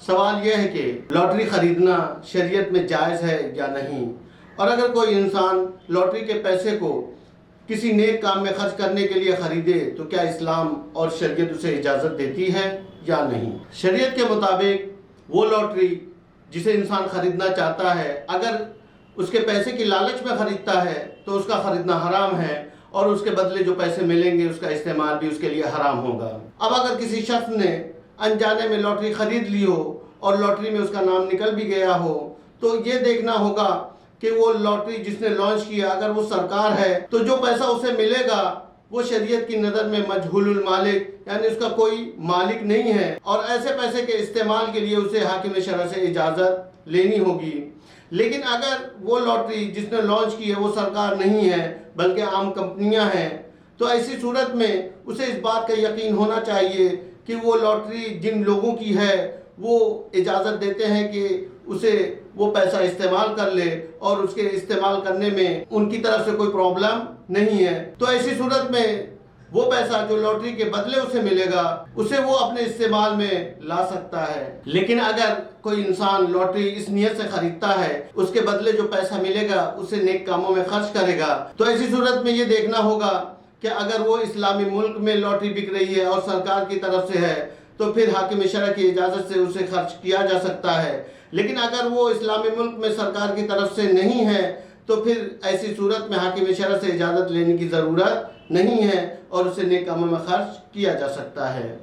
سوال یہ ہے کہ لاٹری خریدنا شریعت میں جائز ہے یا نہیں، اور اگر کوئی انسان لاٹری کے پیسے کو کسی نیک کام میں خرچ کرنے کے لیے خریدے تو کیا اسلام اور شریعت اسے اجازت دیتی ہے یا نہیں؟ شریعت کے مطابق وہ لاٹری جسے انسان خریدنا چاہتا ہے، اگر اس کے پیسے کی لالچ میں خریدتا ہے تو اس کا خریدنا حرام ہے، اور اس کے بدلے جو پیسے ملیں گے اس کا استعمال بھی اس کے لیے حرام ہوگا۔ اب اگر کسی شخص نے انجانے میں لاٹری خرید لی ہو اور لاٹری میں اس کا نام نکل بھی گیا ہو تو یہ دیکھنا ہوگا کہ وہ لاٹری جس نے لانچ کیا اگر وہ سرکار ہے تو جو پیسہ اسے ملے گا وہ شریعت کی نظر میں مجہول المالک، یعنی اس کا کوئی مالک نہیں ہے، اور ایسے پیسے کے استعمال کے لیے اسے حاکم شرع سے اجازت لینی ہوگی۔ لیکن اگر وہ لاٹری جس نے لانچ کی ہے وہ سرکار نہیں ہے بلکہ عام کمپنیاں ہیں تو ایسی صورت میں اسے اس بات کا یقین ہونا چاہیے کہ وہ لاٹری جن لوگوں کی ہے وہ اجازت دیتے ہیں کہ اسے وہ پیسہ استعمال کر لے اور اس کے استعمال کرنے میں ان کی طرف سے کوئی پرابلم نہیں ہے، تو ایسی صورت میں وہ پیسہ جو لاٹری کے بدلے اسے ملے گا اسے وہ اپنے استعمال میں لا سکتا ہے۔ لیکن اگر کوئی انسان لاٹری اس نیت سے خریدتا ہے اس کے بدلے جو پیسہ ملے گا اسے نیک کاموں میں خرچ کرے گا تو ایسی صورت میں یہ دیکھنا ہوگا کہ اگر وہ اسلامی ملک میں لاٹری بک رہی ہے اور سرکار کی طرف سے ہے تو پھر حاکم شرع کی اجازت سے اسے خرچ کیا جا سکتا ہے، لیکن اگر وہ اسلامی ملک میں سرکار کی طرف سے نہیں ہے تو پھر ایسی صورت میں حاکم شرع سے اجازت لینے کی ضرورت نہیں ہے اور اسے نیک کاموں میں خرچ کیا جا سکتا ہے۔